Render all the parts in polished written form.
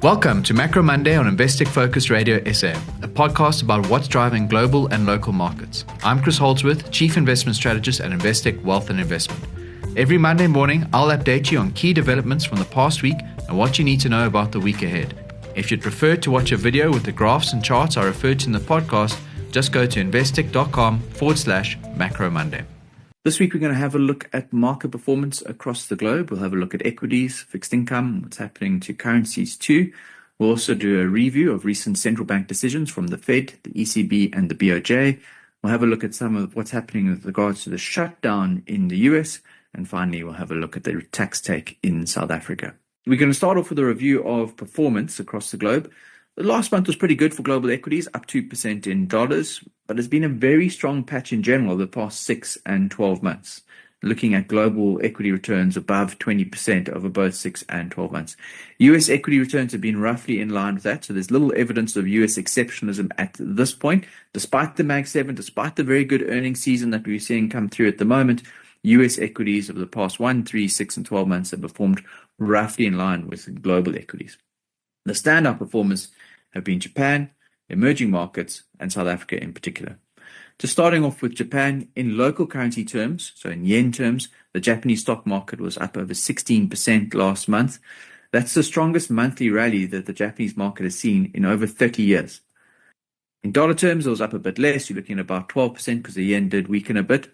Welcome to Macro Monday on Investec Focus Radio SA, a podcast about what's driving global and local markets. I'm Chris Holdsworth, Chief Investment Strategist at Investec Wealth and Investment. Every Monday morning, I'll update you on key developments from the past week and what you need to know about the week ahead. If you'd prefer to watch a video with the graphs and charts I referred to in the podcast, just go to investec.com/Macro Monday. This week, we're going to have a look at market performance across the globe. We'll have a look at equities, fixed income, what's happening to currencies too. We'll also do a review of recent central bank decisions from the Fed, the ECB, and the BOJ. We'll have a look at some of what's happening with regards to the shutdown in the US. And finally, we'll have a look at the tax take in South Africa. We're going to start off with a review of performance across the globe. The last month was pretty good for global equities, up 2% in dollars, but it's been a very strong patch in general over the past 6 and 12 months. Looking at global equity returns above 20% over both 6 and 12 months. US equity returns have been roughly in line with that, so there's little evidence of US exceptionalism at this point. Despite the Mag 7, despite the very good earnings season that we're seeing come through at the moment, US equities over the past 1, 3, 6, and 12 months have performed roughly in line with global equities. The standout performers have been Japan, emerging markets, and South Africa in particular. Just starting off with Japan, in local currency terms, so in yen terms, the Japanese stock market was up over 16% last month. That's the strongest monthly rally that the Japanese market has seen in over 30 years. In dollar terms, it was up a bit less. You're looking at about 12% because the yen did weaken a bit,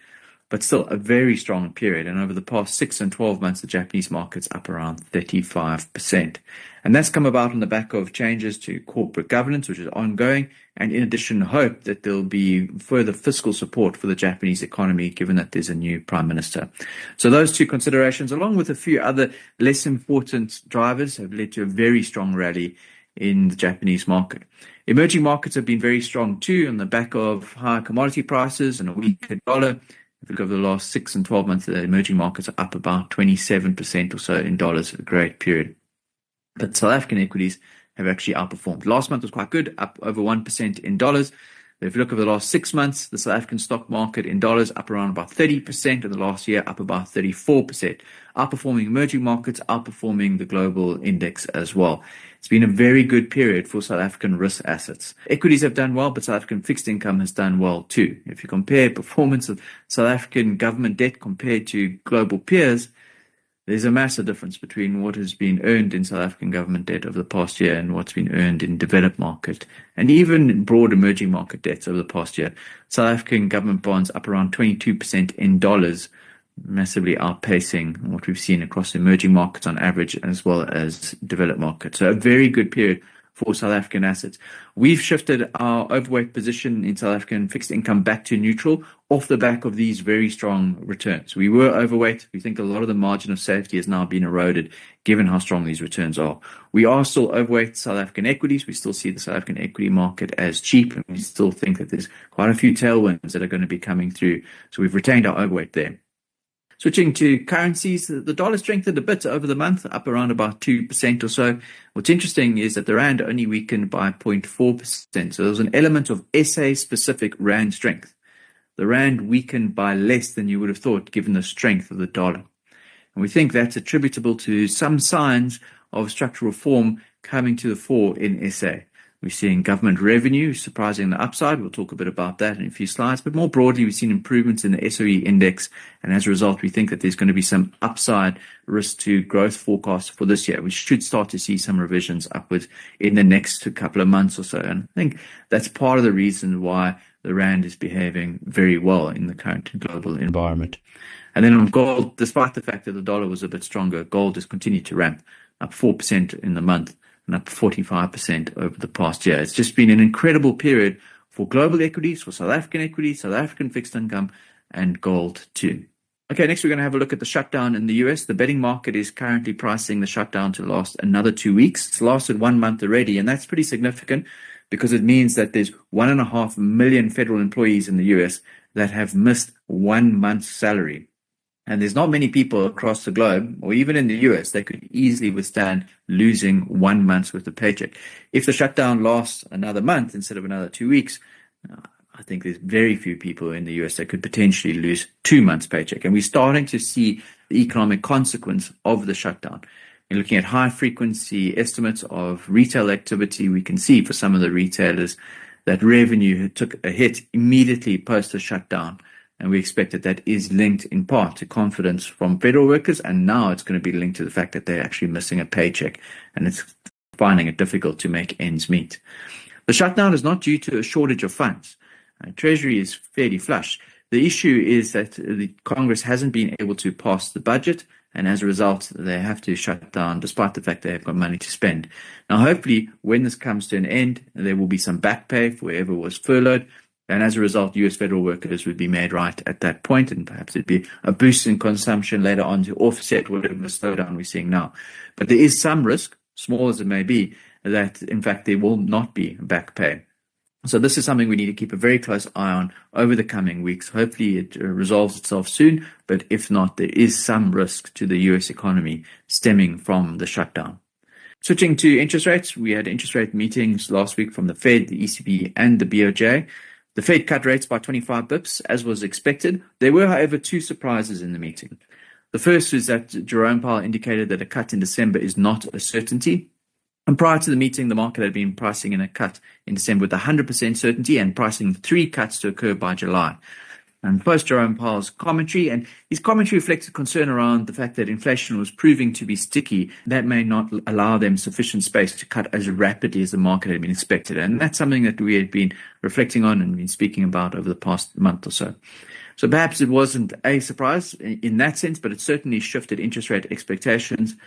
but still a very strong period. And over the past 6 and 12 months, the Japanese market's up around 35%. And that's come about on the back of changes to corporate governance, which is ongoing, and in addition, hope that there'll be further fiscal support for the Japanese economy, given that there's a new prime minister. So those two considerations, along with a few other less important drivers, have led to a very strong rally in the Japanese market. Emerging markets have been very strong too, on the back of higher commodity prices and a weaker dollar. If you look over the last 6 and 12 months, the emerging markets are up about 27% or so in dollars, a great period. But South African equities have actually outperformed. Last month was quite good, up over 1% in dollars. If you look over the last 6 months, the South African stock market in dollars up around about 30%, and the last year up about 34%. Outperforming emerging markets, outperforming the global index as well. It's been a very good period for South African risk assets. Equities have done well, but South African fixed income has done well too. If you compare performance of South African government debt compared to global peers, there's a massive difference between what has been earned in South African government debt over the past year and what's been earned in developed market and even broad emerging market debts over the past year. South African government bonds up around 22% in dollars, massively outpacing what we've seen across emerging markets on average as well as developed markets. So a very good period for South African assets. We've shifted our overweight position in South African fixed income back to neutral off the back of these very strong returns. We were overweight. We think a lot of the margin of safety has now been eroded given how strong these returns are. We are still overweight South African equities. We still see the South African equity market as cheap, and we still think that there's quite a few tailwinds that are going to be coming through. So we've retained our overweight there. Switching to currencies, the dollar strengthened a bit over the month, up around about 2% or so. What's interesting is that the rand only weakened by 0.4%. So there was an element of SA-specific rand strength. The rand weakened by less than you would have thought, given the strength of the dollar. And we think that's attributable to some signs of structural reform coming to the fore in SA. We're seeing government revenue surprising the upside. We'll talk a bit about that in a few slides. But more broadly, we've seen improvements in the SOE index. And as a result, we think that there's going to be some upside risk to growth forecasts for this year. We should start to see some revisions upwards in the next couple of months or so. And I think that's part of the reason why the rand is behaving very well in the current global environment. And then on gold, despite the fact that the dollar was a bit stronger, gold has continued to ramp, up 4% in the month and up 45% over the past year. It's just been an incredible period for global equities, for South African equities, South African fixed income, and gold too. Okay, next we're going to have a look at the shutdown in the US. The betting market is currently pricing the shutdown to last another 2 weeks. It's lasted 1 month already, and that's pretty significant because it means that there's 1.5 million federal employees in the US that have missed 1 month's salary. And there's not many people across the globe, or even in the US, that could easily withstand losing 1 month's worth of paycheck. If the shutdown lasts another month instead of another 2 weeks, I think there's very few people in the US that could potentially lose 2 months' paycheck. And we're starting to see the economic consequence of the shutdown. You're looking at high frequency estimates of retail activity. We can see for some of the retailers that revenue took a hit immediately post the shutdown. And we expect that that is linked in part to confidence from federal workers. And now it's going to be linked to the fact that they're actually missing a paycheck and it's finding it difficult to make ends meet. The shutdown is not due to a shortage of funds. Treasury is fairly flush. The issue is that the Congress hasn't been able to pass the budget, and as a result, they have to shut down despite the fact they have got money to spend. Now, hopefully, when this comes to an end, there will be some back pay for whoever was furloughed, and as a result, US federal workers would be made right at that point, and perhaps it'd be a boost in consumption later on to offset whatever slowdown we're seeing now. But there is some risk, small as it may be, that in fact there will not be back pay. So this is something we need to keep a very close eye on over the coming weeks. Hopefully it resolves itself soon, but if not, there is some risk to the US economy stemming from the shutdown. Switching to interest rates, we had interest rate meetings last week from the Fed, the ECB, and the BOJ. The Fed cut rates by 25 bips, as was expected. There were, however, two surprises in the meeting. The first is that Jerome Powell indicated that a cut in December is not a certainty. And prior to the meeting, the market had been pricing in a cut in December with 100% certainty and pricing 3 cuts to occur by July. And post Jerome Powell's commentary, and his commentary reflected concern around the fact that inflation was proving to be sticky. That may not allow them sufficient space to cut as rapidly as the market had been expected. And that's something that we had been reflecting on and been speaking about over the past month or so. So perhaps it wasn't a surprise in that sense, but it certainly shifted interest rate expectations.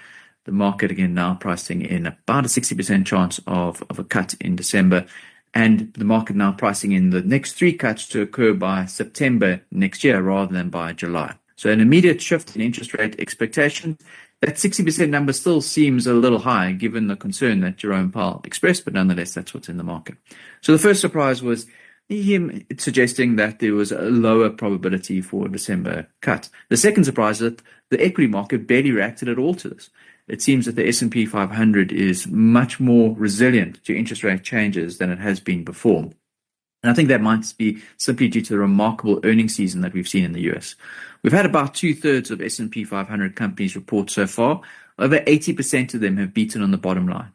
The market again now pricing in about a 60% chance of a cut in December, and the market now pricing in the next 3 cuts to occur by September next year rather than by July. So an immediate shift in interest rate expectations. That 60% number still seems a little high given the concern that Jerome Powell expressed, but nonetheless that's what's in the market. So the first surprise was him suggesting that there was a lower probability for a December cut. The second surprise is that the equity market barely reacted at all to this. It seems that the S&P 500 is much more resilient to interest rate changes than it has been before. And I think that might be simply due to the remarkable earnings season that we've seen in the US. We've had about 2/3 of S&P 500 companies report so far. Over 80% of them have beaten on the bottom line.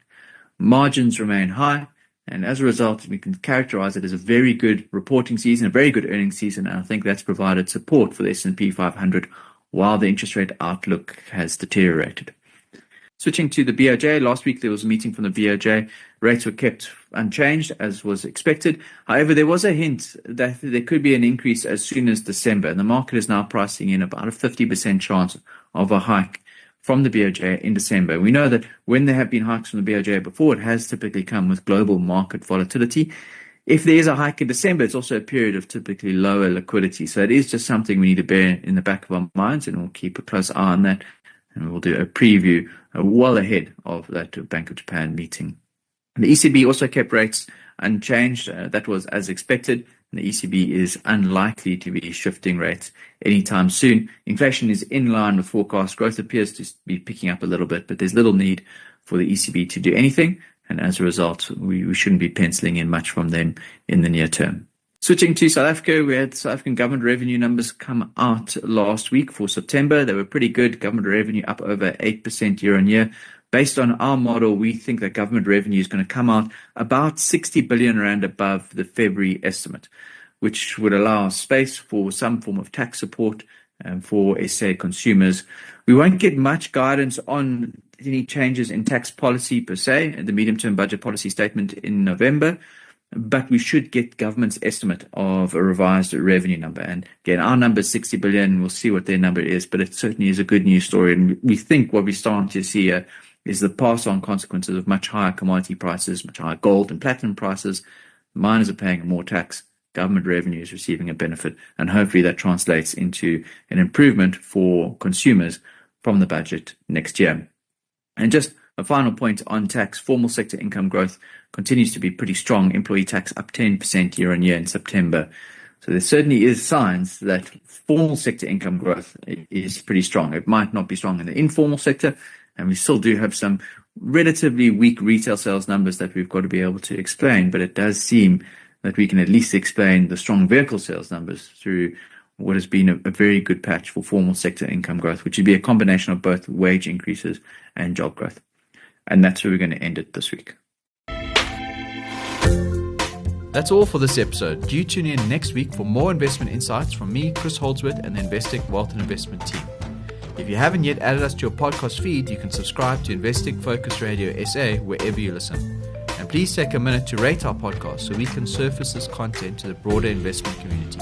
Margins remain high, and as a result, we can characterize it as a very good reporting season, a very good earnings season, and I think that's provided support for the S&P 500 while the interest rate outlook has deteriorated. Switching to the BOJ, last week there was a meeting from the BOJ. Rates were kept unchanged as was expected. However, there was a hint that there could be an increase as soon as December, and the market is now pricing in about a 50% chance of a hike from the BOJ in December. We know that when there have been hikes from the BOJ before, it has typically come with global market volatility. If there is a hike in December, it's also a period of typically lower liquidity. So it is just something we need to bear in the back of our minds, and we'll keep a close eye on that. And we'll do a preview well ahead of that Bank of Japan meeting. The ECB also kept rates unchanged. That was as expected. The ECB is unlikely to be shifting rates anytime soon. Inflation is in line with forecast. Growth appears to be picking up a little bit, but there's little need for the ECB to do anything. And as a result, we shouldn't be penciling in much from them in the near term. Switching to South Africa, we had South African government revenue numbers come out last week for September. They were pretty good. Government revenue up over 8% year on year. Based on our model, we think that government revenue is going to come out about 60 billion rand above the February estimate, which would allow space for some form of tax support for SA consumers. We won't get much guidance on any changes in tax policy per se in the medium-term budget policy statement in November. But we should get government's estimate of a revised revenue number. And again, our number is 60 billion. We'll see what their number is, but it certainly is a good news story. And we think what we're starting to see here is the pass-on consequences of much higher commodity prices, much higher gold and platinum prices. Miners are paying more tax. Government revenue is receiving a benefit. And hopefully that translates into an improvement for consumers from the budget next year. And just a final point on tax, formal sector income growth continues to be pretty strong. Employee tax up 10% year on year in September. So there certainly is signs that formal sector income growth is pretty strong. It might not be strong in the informal sector, and we still do have some relatively weak retail sales numbers that we've got to be able to explain, but it does seem that we can at least explain the strong vehicle sales numbers through what has been a very good patch for formal sector income growth, which would be a combination of both wage increases and job growth. And that's where we're going to end it this week. That's all for this episode. Do tune in next week for more investment insights from me, Chris Holdsworth, and the Investec Wealth and Investment team. If you haven't yet added us to your podcast feed, you can subscribe to Investec Focus Radio SA wherever you listen. And please take a minute to rate our podcast so we can surface this content to the broader investment community.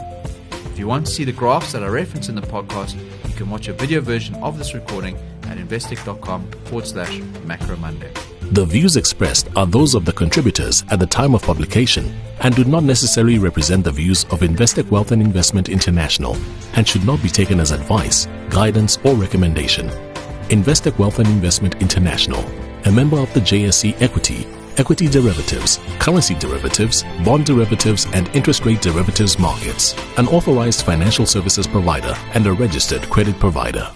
If you want to see the graphs that I reference in the podcast, you can watch a video version of this recording at investec.com/Macro Monday. The views expressed are those of the contributors at the time of publication and do not necessarily represent the views of Investec Wealth and Investment International and should not be taken as advice, guidance, or recommendation. Investec Wealth and Investment International, a member of the JSE Equity, Equity Derivatives, Currency Derivatives, Bond Derivatives, and Interest Rate Derivatives markets, an authorized financial services provider and a registered credit provider.